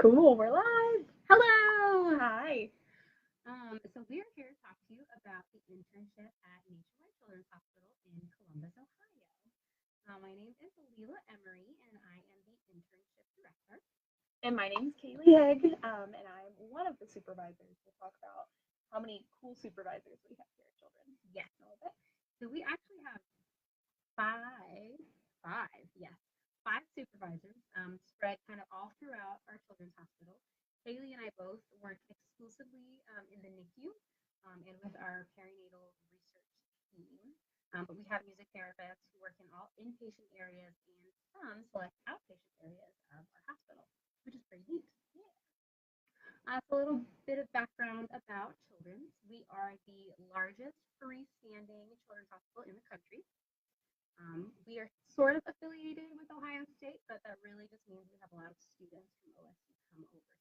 Cool, we're live. Hello! Hi. So we are here to talk to you about the internship at Nationwide Children's Hospital in Columbus, Ohio. My name is Leila Emery, and I am the internship director. And my name's KALEIGH, and I'm one of the supervisors. We'll talk about how many cool supervisors we have here at Children's Yes. in a little bit. So we actually have five, yes, five supervisors spread kind of all throughout our children's hospital. Haley and I both work exclusively in the NICU and with our perinatal research team. But we have music therapists who work in all inpatient areas and some select outpatient areas of our hospital, which is pretty neat. So a little bit of background about Children's. We are the largest freestanding children's hospital in the country. We are sort of affiliated with Ohio State, but that really just means we have a lot of students from OSU come over here.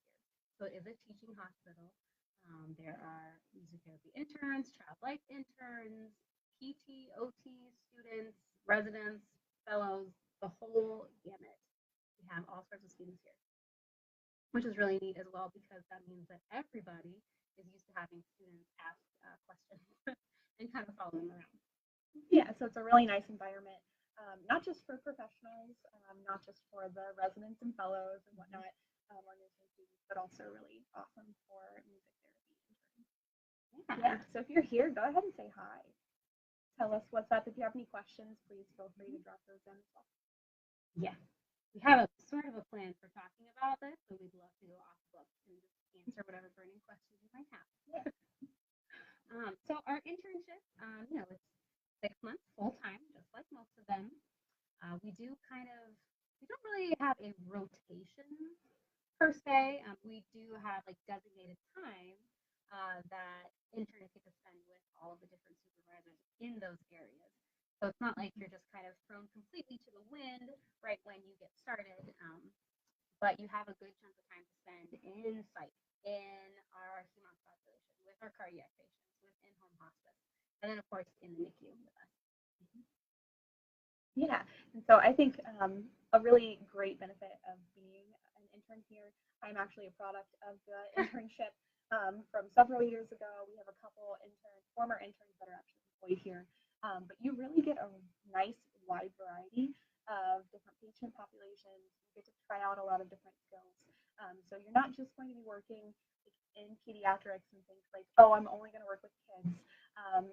So it is a teaching hospital. There are music therapy interns, child life interns, PT, OT students, residents, fellows, the whole gamut. We have all sorts of students here, which is really neat as well because that means that everybody is used to having students ask questions and kind of follow them around. Yeah, so it's a really nice environment, not just for professionals, not just for the residents and fellows and whatnot, or nursing students, but also really awesome for music therapy interns. Yeah, so if you're here, go ahead and say hi. Tell us what's up. If you have any questions, please feel free to drop those in as well. Yes. We have a sort of a plan for talking about this, so we'd love to go off book and just answer whatever burning questions you might have. Yeah. So our internship, it's 6 months full time, just like most of them. We don't really have a rotation per se. We do have like designated time that interns get to spend with all of the different supervisors in those areas. So it's not like you're just kind of thrown completely to the wind right when you get started, but you have a good chunk of time to spend in site, in our HEMONC population, with our cardiac patients, with in-home hospice, and then of course in the NICU with us. Yeah, and so I think a really great benefit of being an intern here, I'm actually a product of the internship from several years ago. We have a couple former interns that are actually employed here, but you really get a nice wide variety of different patient populations. You get to try out a lot of different skills. So you're not just going to be working in pediatrics and things like, oh, I'm only going to work with kids.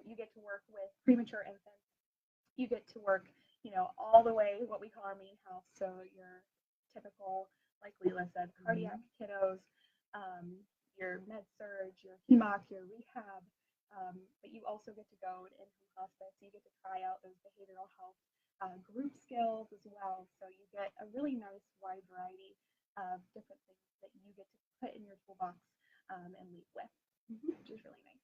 You get to work with premature infants. You get to work all the way what we call our main house. So your typical, like Leila said, cardiac kiddos, your med surge, your HEMOC, your rehab. But you also get to go to in-home hospice. You get to try out those behavioral health group skills as well. So you get a really nice wide variety of different things that you get to put in your toolbox and leave with, which is really nice.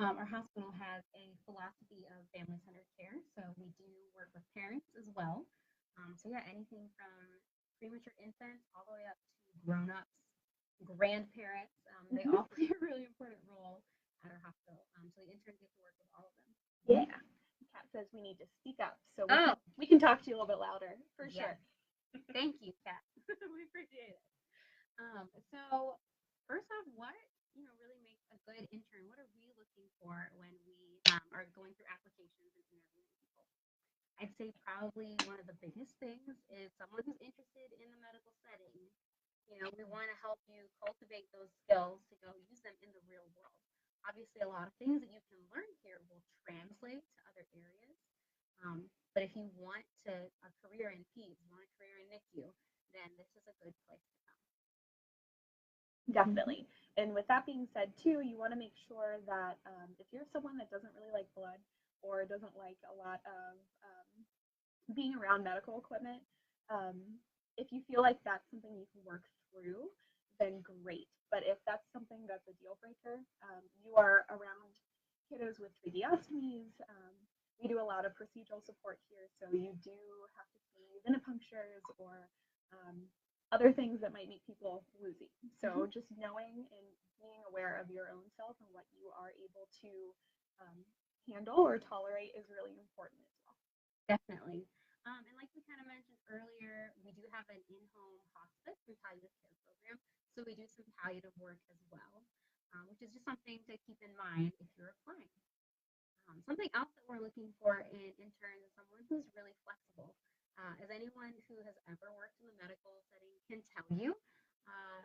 Our hospital has a philosophy of family-centered care, so we do work with parents as well. Anything from premature infants all the way up to grown-ups, grandparents. They all play a really important role at our hospital. So the interns get to work with all of them. Yeah. Kat says we need to speak up, so we can talk to you a little bit louder for sure. Thank you, Kat. We appreciate it. So first off, what really makes a good intern? What are we looking for when we are going through applications and interviewing people? I'd say probably one of the biggest things is someone who's interested in the medical setting. We want to help you cultivate those skills to go use them in the real world. Obviously, a lot of things that you can learn here will translate to other areas. But if you want a career in PEDS, you want a career in NICU, then this is a good place to come. Definitely. And with that being said, too, you want to make sure that if you're someone that doesn't really like blood or doesn't like a lot of being around medical equipment, if you feel like that's something you can work through, then great. But if that's something that's a deal breaker, you are around kiddos with tracheostomies. We do a lot of procedural support here, so you do have to see venipunctures or other things that might make people woozy. So just knowing and being aware of your own self and what you are able to handle or tolerate is really important as well. Definitely. And like we kind of mentioned earlier, we do have an in-home hospice and palliative care program. So we do some palliative work as well, which is just something to keep in mind if you're applying. Something else that we're looking for in interns is someone who's really flexible. As anyone who has ever worked in the medical setting can tell you, uh,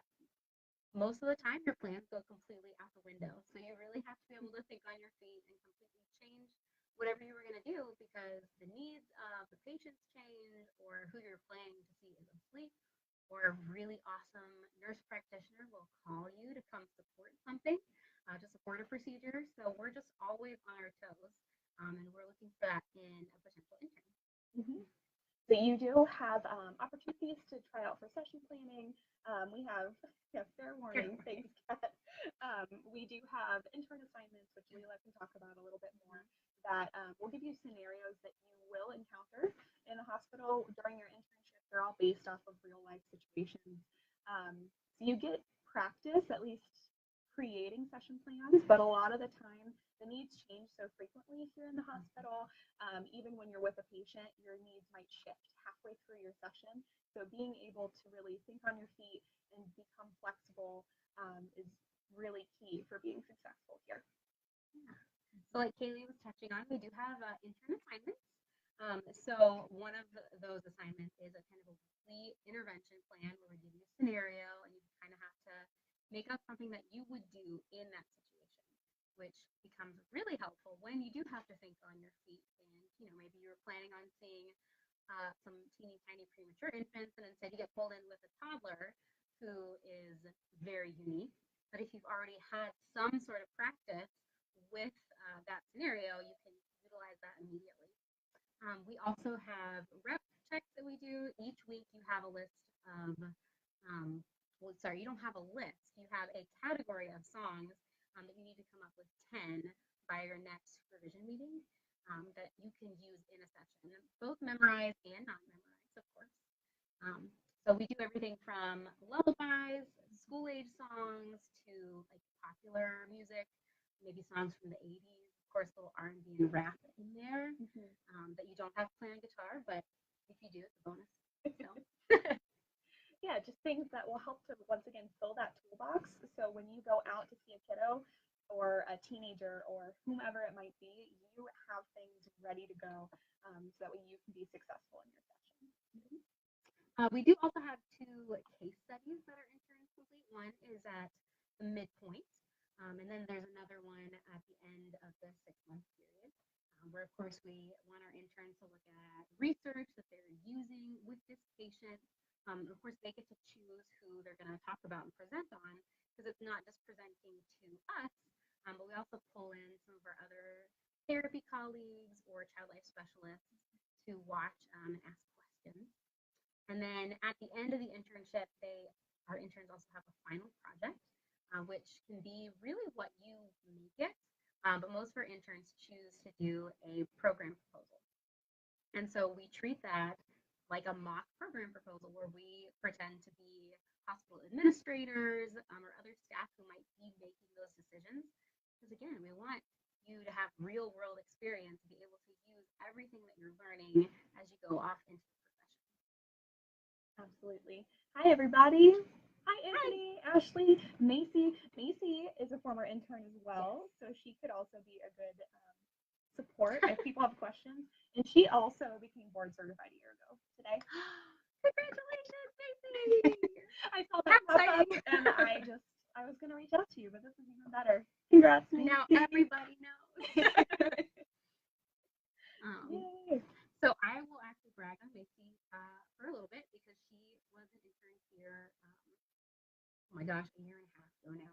most of the time your plans go completely out the window. So you really have to be able to think on your feet and completely change whatever you were going to do because the needs of the patients change, or who you're planning to see is asleep, or a really awesome nurse practitioner will call you to come support something, to support a procedure. So we're just always on our toes, and we're looking for that in a potential intern. Mhm. So you do have opportunities to try out for session planning. We have, yeah, fair warning, thanks, Kat. We do have intern assignments, which Leila can talk about a little bit more, that will give you scenarios that you will encounter in the hospital during your internship. They're all based off of real life situations. So you get practice, at least creating session plans, but a lot of the time the needs change so frequently here in the hospital. Even when you're with a patient, your needs might shift halfway through your session. So being able to really think on your feet and become flexible is really key for being successful here. Yeah. So, like Kaylee was touching on, we do have intern assignments. So, one of those assignments is a kind of a weekly intervention plan where we give you a scenario and you kind of have to make up something that you would do in that situation, which becomes really helpful when you do have to think on your feet. And, maybe you were planning on seeing some teeny tiny premature infants, and instead you get pulled in with a toddler who is very unique. But if you've already had some sort of practice with that scenario, you can utilize that immediately. We also have rep checks that we do. Each week you have a list of, well, sorry, you don't have a list. You have a category of songs that you need to come up with 10 by your next supervision meeting that you can use in a session, both memorized and not memorized, of course. So we do everything from lullabies, school age songs, to like popular music, maybe songs from the 80s, of course, a little R&B and rap in there that you don't have to play on guitar, but if you do, it's a bonus. So. Yeah, just things that will help to once again fill that toolbox. So when you go out to see a kiddo or a teenager or whomever it might be, you have things ready to go so that way you can be successful in your session. Mm-hmm. We do also have two case studies that our interns complete. One is at the midpoint, and then there's another one at the end of the 6 month period, where, of course, we want our interns to look at research that they're using with this patient. Of course, they get to choose who they're going to talk about and present on, because it's not just presenting to us, but we also pull in some of our other therapy colleagues or child life specialists to watch and ask questions. And then at the end of the internship, our interns also have a final project, which can be really what you make it. But most of our interns choose to do a program proposal. And so we treat that like a mock program proposal where we pretend to be hospital administrators or other staff who might be making those decisions. Because again, we want you to have real world experience, to be able to use everything that you're learning as you go off into the profession. Absolutely. Hi, everybody. Hi, Anthony, Hi. Ashley, Macy. Macy is a former intern as well, so she could also be a good support if people have questions. And she also became board certified a year ago today. Congratulations, Macy! I saw that pop up, and I was gonna reach out to you, but this is even better. Congrats, Macy. Now everybody knows. Yay. So I will actually brag on Macy for a little bit because she was an intern here. Oh my gosh, a year and a half ago now.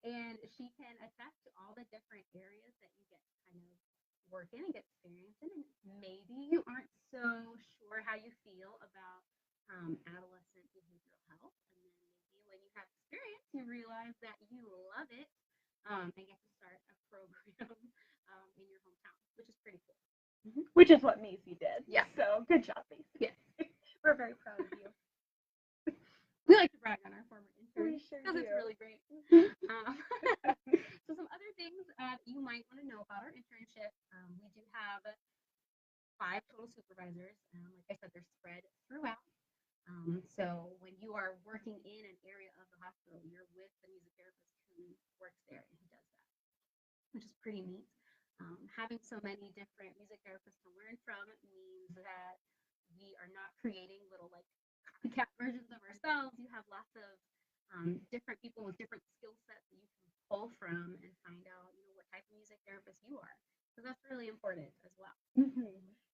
And she can attest to all the different areas that you get to kind of work in and get experience in. And maybe you aren't so sure how you feel about adolescent behavioral health. And then maybe when you have experience, you realize that you love it and get to start a program in your hometown, which is pretty cool. Which is what Macy did. Yeah. So good job, Macy. Yes. We're very proud of you. We like to brag on our former interns because it's really great. So some other things you might want to know about our internship. We do have 5 total supervisors. Like I said, they're spread throughout. So when you are working in an area of the hospital, you're with the music therapist who works there and who does that, which is pretty neat. Having so many different music therapists to learn from means that we are not creating little like copycat versions of ourselves. You have lots of different people with different skill sets that you can pull from and find out, what type of music therapist you are. So that's really important as well.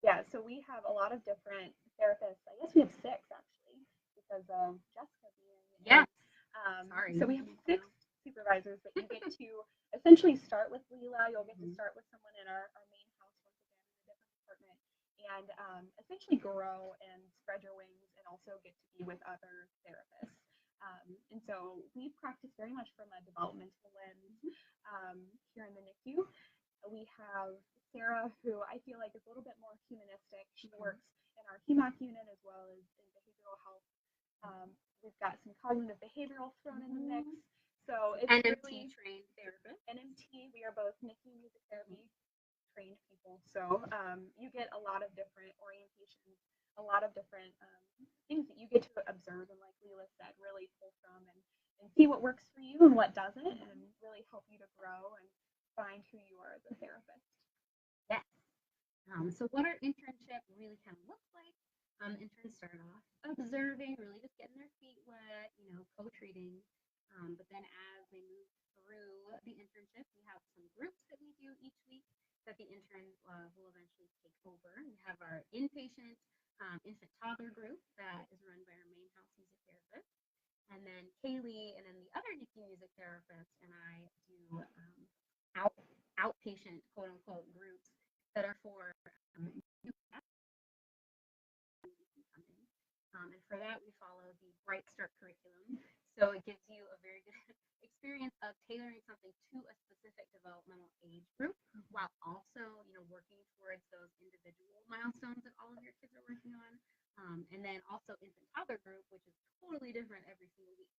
Yeah, so we have a lot of different therapists. I guess we have six actually, because of Jessica being in. Yes. Sorry. So we have six supervisors that you get to essentially start with Leela. You'll get to start with someone in our main house once again in a different department, and essentially grow and spread your wings, and also get to be with other therapists. And so we practice very much from a developmental lens here in the NICU. We have Sarah, who I feel like is a little bit more humanistic. She works in our HEMOC unit as well as in behavioral health. We've got some cognitive behavioral thrown in the mix. So it's NMT really trained therapist. NMT. We are both NICU music therapy trained people. So you get a lot of different orientations, a lot of different things that you get to observe and, like Leela said, really pull from and see what works for you and what doesn't, and really help you to grow and find who you are as a therapist. Yes. So what our internship really kind of looks like, interns start off observing, really just getting their feet wet, co-treating. But then as they move through the internship, we have some groups that we do each week that the intern will eventually take over. We have our inpatient infant toddler group that is run by our main house music therapist. And then KALEIGH and then the other NICU music therapist and I do outpatient, quote unquote, groups that are for new and for that, we follow the Bright Start curriculum. So it gives you a very good experience of tailoring something to a specific developmental age group, while also, working towards those individual milestones that all of your kids are working on. And then also infant toddler group, which is totally different every single week.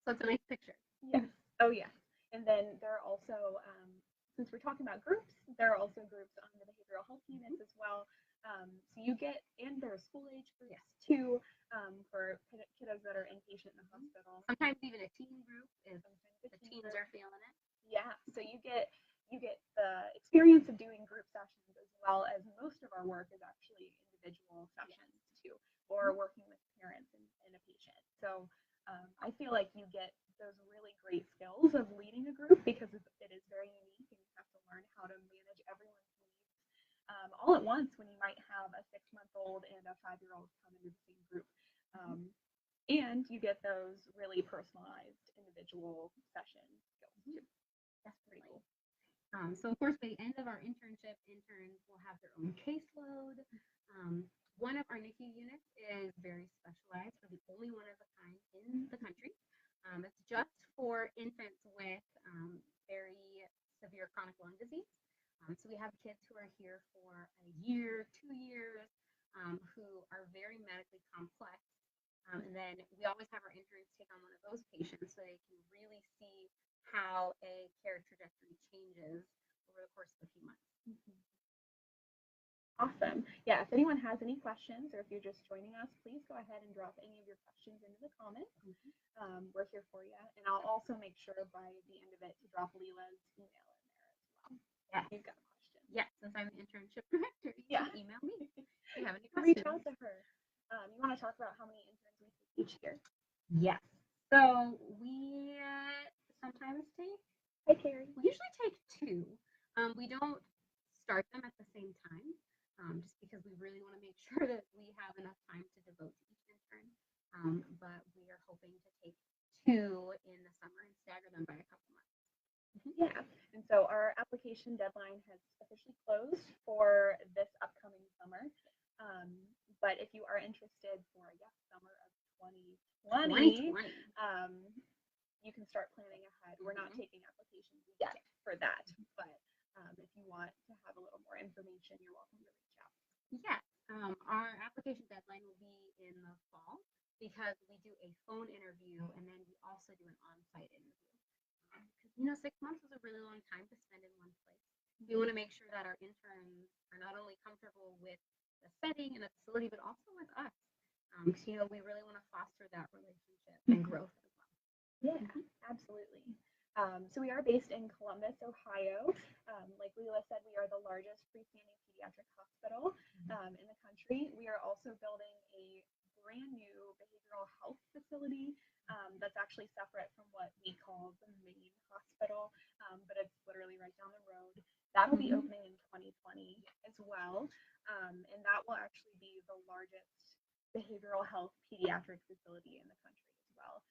So it's a nice picture. Yes. Oh, yes. And then there are also, since we're talking about groups, there are also groups on the behavioral health units as well. So you get, and there are school age groups too, for kiddos that are inpatient in the hospital. Sometimes even a teen group if the teens are feeling it. Yeah. So you get the experience of doing group sessions, as well as most of our work is actually individual sessions too, or working with parents and a patient. So I feel like you get those really great skills of leading a group, because it is very unique, and you have to learn how to manage everyone's needs all at once, when you might have a 6-month-old and a 5-year-old come into the same group. And you get those really personalized individual session skills too. That's pretty cool. So of course, by the end of our internship, interns will have their own caseload. One of our NICU units is very specialized. We're the only one of a kind in the country. It's just for infants with very severe chronic lung disease. So we have kids who are here for a year, 2 years, who are very medically complex. And then we always have our interns take on one of those patients so they can really see how a care trajectory changes over the course of a few months. Awesome. Yeah, if anyone has any questions, or if you're just joining us, please go ahead and drop any of your questions into the comments. We're here for you. And I'll also make sure by the end of it to drop Leela's email in there as well. Yeah. If you've got a question. Yes, since I'm the internship director, you can email me if you have any Reach questions. out to her. You want to talk about how many interns we take each year? Yes. So we sometimes take, Hi, Carrie. we usually take 2. We don't start them at the same time, just because we really want to make sure that we have enough time to devote to each intern. But we are hoping to take 2 in the summer and stagger them by a couple months. Yeah. And so our application deadline has officially closed for this upcoming summer. But if you are interested for summer of 2020, you can start planning ahead. We're not taking applications yet for that, but if you want to have a little more information, you're welcome to reach out. Yes. Our application deadline will be in the fall, because we do a phone interview and then we also do an on-site interview. Because 6 months is a really long time to spend in one place. We want to make sure that our interns are not only comfortable with the setting and the facility, but also with us. We really want to foster that relationship and growth as well. Yeah, absolutely. So we are based in Columbus, Ohio. Like Leela said, we are the largest freestanding pediatric hospital in the country. We are also building a brand new behavioral health facility that's actually separate from what we call the main hospital, but it's literally right down the road. That'll be Mm-hmm. opening in 2020 as well, and that will actually be the largest behavioral health pediatric facility in the country as well.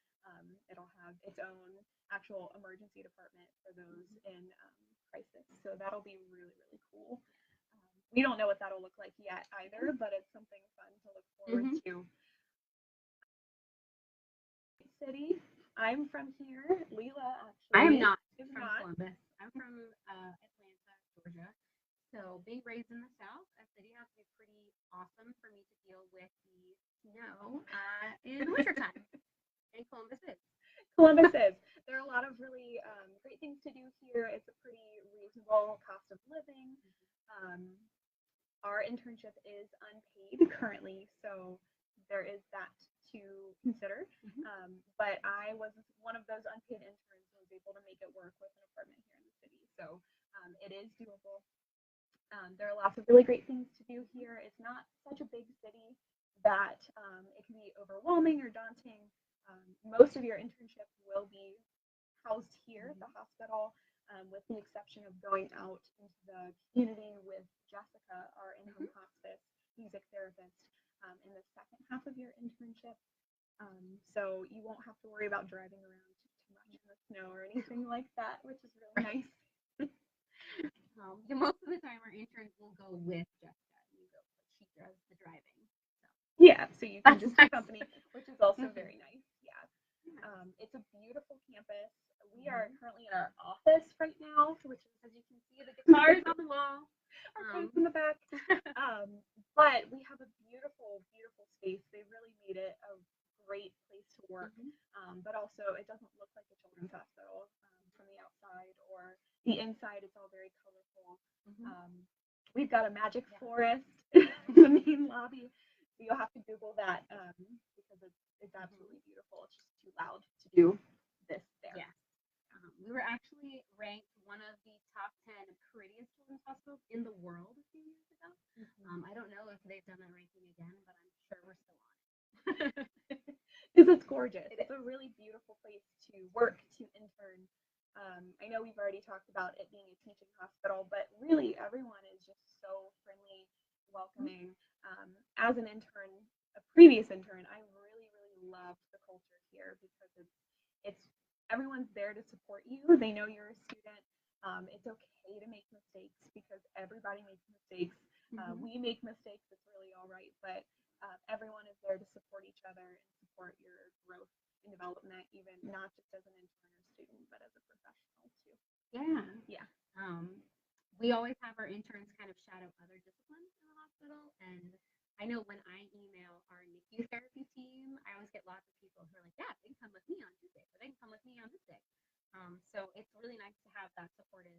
It'll have its own actual emergency department for those in crisis. So that'll be really, really cool. We don't know what that'll look like yet either, but it's something fun to look forward Mm-hmm. to. City. I'm from here. Leela I am actually not is from not. Columbus. I'm from Atlanta, Georgia. So being raised in the South, a city has to be pretty awesome for me to deal with the snow in wintertime. And Columbus is. Columbus is. There are a lot of really great things to do here. It's a pretty reasonable cost of living. Um, our internship is unpaid currently, so there is that to consider. Mm-hmm. But I was one of those unpaid interns who was able to make it work with an apartment here in the city. So it is doable. There are lots of really great things to do here. It's not such a big city that it can be overwhelming or daunting. Most of your internship will be housed here at the hospital, with the exception of going out into the community with Jessica, our in-home hospice music therapist, in the second half of your internship. So you won't have to worry about driving around too much in the snow or anything like that, which is really Right. nice. Most of the time, our interns will go with Jessica. She does the driving. So Yeah, so you can that's just nice. accompany, which is also Mm-hmm. very nice. Yeah. Nice. It's a beautiful campus. We are Mm-hmm. currently in our office right now, which is As you can see, the guitars on the wall. our Um, coats in the back. But we have a beautiful, beautiful space. They really made it a great place to work. mhm. But also, it doesn't look like a children's hospital from the outside or the inside. It's all very colorful. Mhm. Um, we've got a magic Yeah. forest in the main lobby. So you'll have to Google that because it's Mhm. absolutely beautiful. It's just too loud to do this there. Yes. We were actually ranked one of the top 10 prettiest children's hospitals in the world a few years ago. I don't know if they've done that ranking again, but I'm sure we're still on it. Because it's gorgeous. It's a really beautiful place to work, to intern. I know we've already talked about it being a teaching hospital, but really everyone is just so friendly, welcoming. As an intern, a previous intern, I really, really loved the culture here because it's everyone's there to support you. They know you're a student. It's okay to make mistakes because everybody makes mistakes. Mhm. We make mistakes. It's really all right, but everyone is there to support each other and support your growth and development, even not just as an intern or student, but as a professional too. Yeah. Yeah. Um, we always have our interns kind of shadow other disciplines in the hospital. And I know when I email our NICU therapy team, I always get lots of people who are like, yeah, they can come with me on Tuesday, or they can come with me on this day. So it's really nice to have that supportive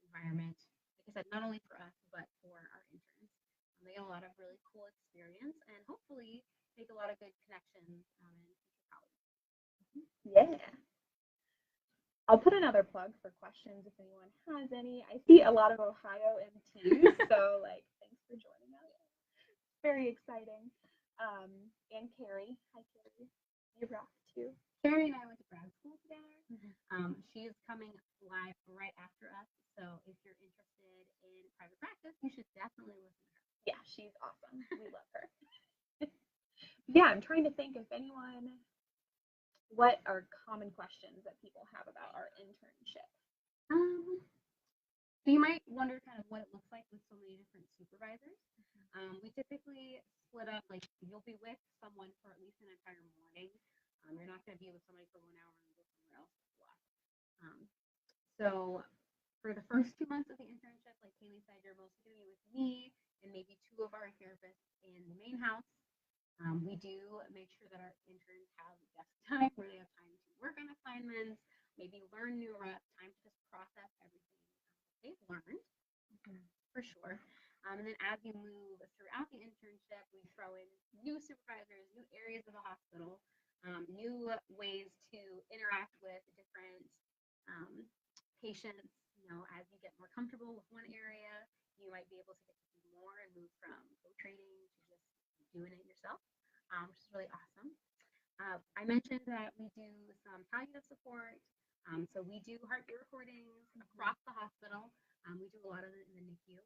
environment. Like I said, not only for us, but for our interns. They get a lot of really cool experience and hopefully make a lot of good connections in future college. Yeah. I'll put another plug for questions if anyone has any. I see a lot of Ohio MTs, so like thanks for joining us. Very exciting. Um, and Carrie, hi Carrie, you rock too. Carrie and I went to grad school together. Mhm. She is coming live right after us. So if you're interested in private practice, you should definitely listen to her. Yeah, she's awesome. We love her. Yeah, I'm trying to think if anyone, what are common questions that people have about our internship? Um, so you might wonder kind of what it looks like with so many different supervisors. We typically split up, like you'll be with someone for at least an entire morning. You're not going to be with somebody for 1 hour and go somewhere else for less. Um, so for the first 2 months of the internship, like Kayleigh said, you're mostly going to be with me and maybe two of our therapists in the main house. We do make sure that our interns have desk time where they have time to work on assignments, maybe learn new reps, time to just process everything they've learned Mhm. for sure. And then as you move throughout the internship, we throw in new supervisors, new areas of the hospital, new ways to interact with different um, patients. As you get more comfortable with one area, you might be able to get to do more and move from co-training to just doing it yourself, which is really awesome. I mentioned that we do some palliative support. So we do heartbeat recordings across the hospital. We do a lot of it in the NICU.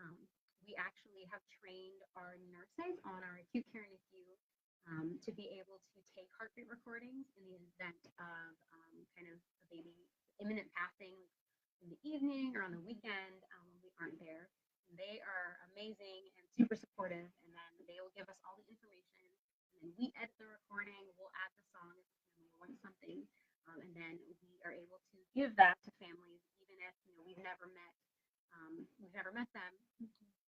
Um, we actually have trained our nurses on our acute care NICU to be able to take heartbeat recordings in the event of kind of a baby imminent passing in the evening or on the weekend when we aren't there. And they are amazing and super supportive, and then they will give us all the information. And then we edit the recording, we'll add the song if the family wants something, and then we are able to give that to families, even if we've never met them,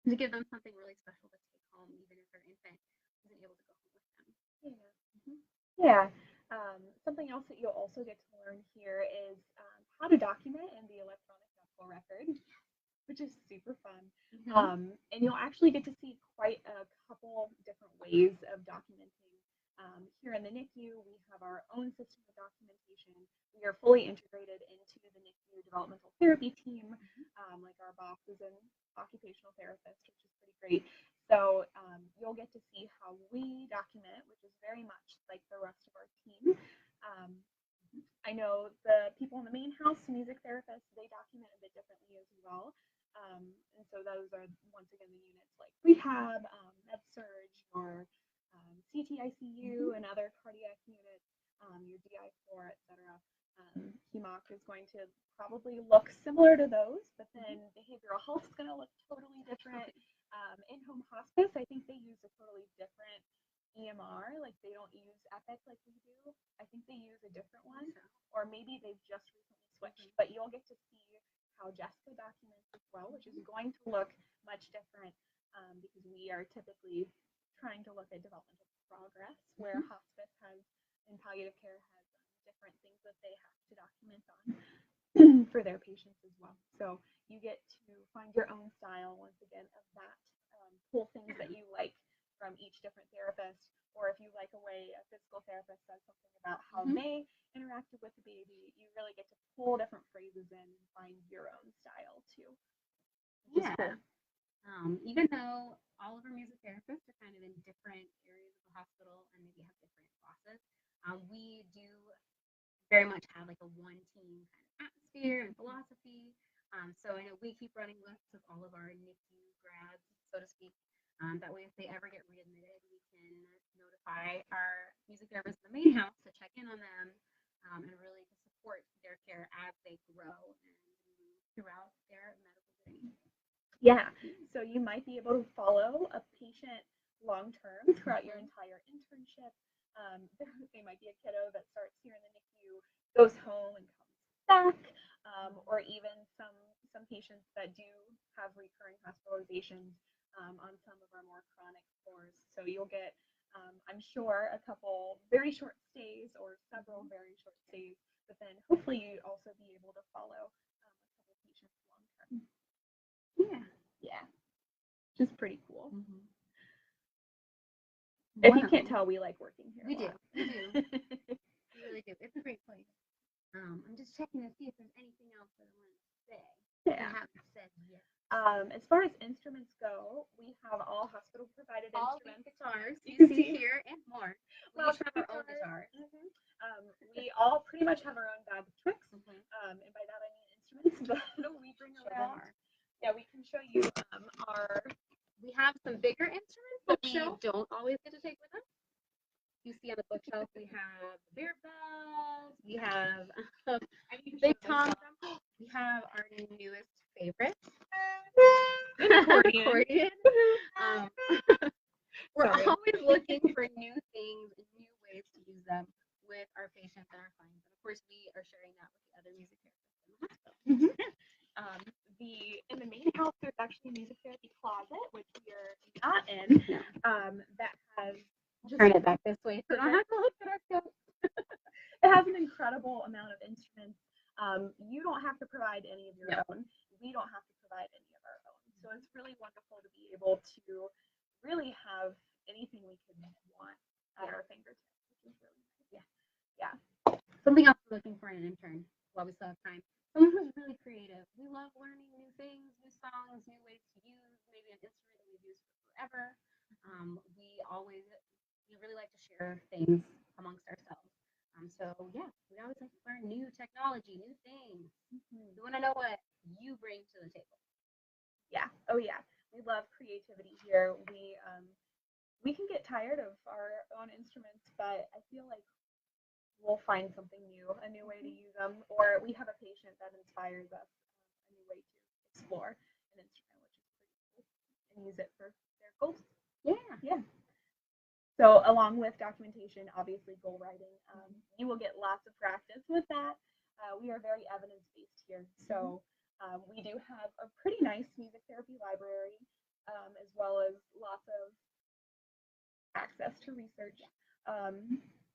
to give them something really special to take home, even if their infant isn't able to go home with them. Yeah. Yeah. Something else that you'll also get to learn here is how to document in the electronic medical record, which is super fun. And you'll actually get to see quite a couple different ways of documenting. Here in the NICU, we have our own system of documentation. We are fully integrated into the NICU developmental therapy team, like our boss is an occupational therapist, which is pretty great. So you'll get to see how we document, which is very much like the rest of our team. I know the people in the main house, music therapists, they document a bit differently as well. And so those are once again the units like rehab, med surge, or CTICU, and other cardiac units, your DI4, etc. HEMOC is going to probably look similar to those, but then behavioral health is going to look totally different. In-home hospice, I think they use a totally different EMR. Like they don't use Epic like we do. I think they use a different one, or maybe they've just recently switched. But you'll get to see how Jessica documents as well, which is going to look much different because we are typically trying to look at developmental progress, where hospice has and palliative care has different things that they have to document on for their patients as well. So you get to find your own style once again of that. Cool things that you like from each different therapist, or if you like a way a physical therapist says something about how they interacted with the baby, you really get to pull different phrases in and find your own style too. Yeah. Cool. Even though all of our music therapists are kind of in different areas of the hospital and maybe have different bosses, we do very much have like a one team kind of atmosphere and philosophy. So I know we keep running lists of all of our NICU grads, so to speak. That way, if they ever get readmitted, we can notify our music therapists in the main house to check in on them and really to support their care as they grow and move throughout their medical journey. Yeah, so you might be able to follow a patient long term throughout your entire internship. They might be a kiddo that starts here in the NICU, goes home and comes back, or even some patients that do have recurring hospitalizations on some of our more chronic floors. So you'll get, I'm sure, a couple very short stays or several very short stays, but then hopefully you also be able to follow a couple patients long term. Yeah, which is pretty cool. If you can't tell, we like working here. We do. We really do. It's a great place. I'm just checking to see if there's anything else that I want to say. Yeah. I haven't said yet. As far as instruments go, we have all hospital provided instruments. Guitars you see here and more. We each have our own guitars. We all pretty much have our own bag of tricks, and by that I mean instruments that we bring around. Yeah, we can show you our. We have some bigger instruments that we don't always get to take with us. You see on the bookshelf we have beer bells, we have big tom. We have our newest favorite, accordion. We're always looking for new things and new ways to use them with our patients and our clients. And of course, we are sharing that with the other music therapists in the hospital. In the main house, there's actually a music therapy closet, which we are not in. That has turn it back this way so I don't have to look at our scope. It has an incredible amount of instruments. You don't have to provide any of your own. We don't have to provide any of our own. So it's really wonderful to be able to really have anything we could want at Yeah. our fingertips, which is really nice. Yeah. Yeah. Something else we're looking for in an intern while we still have time. Someone who's really creative. We love learning new things, new songs, new ways to use maybe an instrument that we've used forever. We really like to share things amongst ourselves. So yeah, we always like to learn new technology, new things. Mhm. We want to know what you bring to the table. Yeah. Oh yeah. We love creativity here. We can get tired of our own instruments, but I feel like we'll find something new, a new way to use them, or we have a patient that inspires us, a new way to explore an instrument, which is pretty cool, and use it for their goals. Yeah. Yeah. So along with documentation, obviously goal writing, you will get lots of practice with that. We are very evidence based here, so we do have a pretty nice music therapy library, as well as lots of access to research.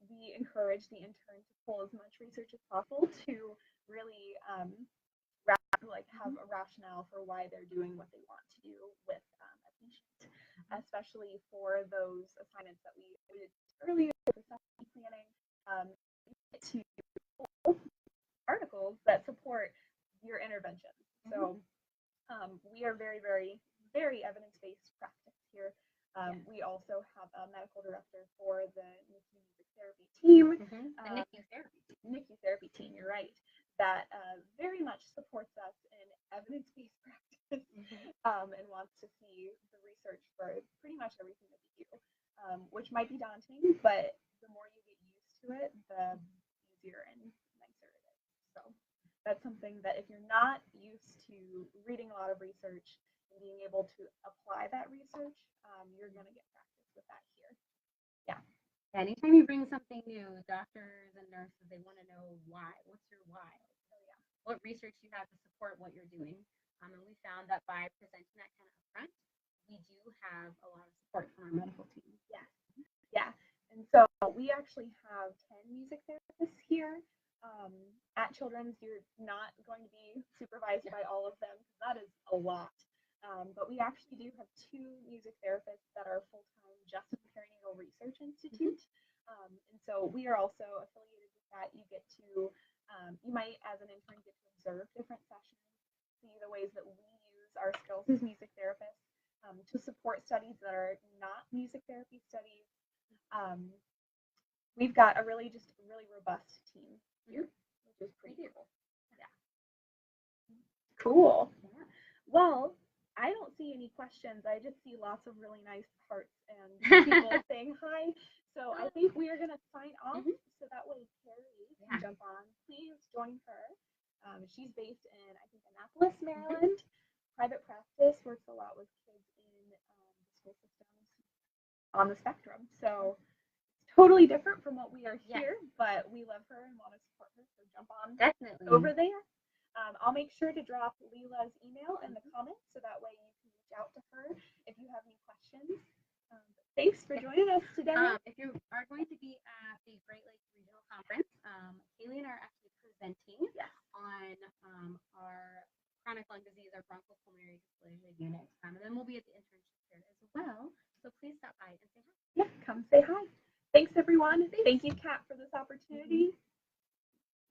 We encourage the intern to pull as much research as possible to really have a rationale for why they're doing what they want to do with a patient, especially for those assignments that we did earlier with session planning. To articles that support your interventions. So we are very, very, very evidence-based practice here. We also have a medical director for the NICU music therapy team. The NICU therapy. NICU therapy team, you're right, that very much supports us in evidence-based practice and wants to see the research for pretty much everything that we do, which might be daunting, but the more you get used to it, the easier and nicer it is. So that's something that if you're not used to reading a lot of research and being able to apply that research, you're going to get practice with that here. Yeah. Anytime you bring something new, doctors and nurses, they want to know why. What's your why? So, yeah, what research you have to support what you're doing. And we found that by presenting that kind of upfront, we do have a lot of support from our medical team. Yeah. Yeah. And so we actually have 10 music therapists here. At Children's, you're not going to be supervised by all of them. That is a lot. But we actually do have 2 music therapists that are full-time just in the Perinatal Research Institute. And so we are also affiliated with that. You get to, you might, as an intern, get to observe different sessions, see the ways that we use our skills as music therapists to support studies that are not music therapy studies. We've got a really robust team here, which is pretty cool. Yeah. Cool. Yeah. Well, I don't see any questions. I just see lots of really nice hearts and people saying hi. So I think we are going to sign off so that way Carrie can jump on. Please join her. She's based in, I think, Annapolis, Maryland. Private practice, works a lot with kids in the school systems on the spectrum. So it's totally different from what we are here, but we love her and want to support her. So jump on over there. I'll make sure to drop Leela's email in the comments so that way you can reach out to her if you have any questions. Thanks for joining us today. If you are going to be at the Great Lakes Regional Conference, KALEIGH and I are actually presenting on our chronic lung disease, our bronchopulmonary dysplasia unit. And then we'll be at the internship fair as well. So please stop by and say hi. Yeah, come say hi. Thanks, everyone. Thank you, Kat, for this opportunity.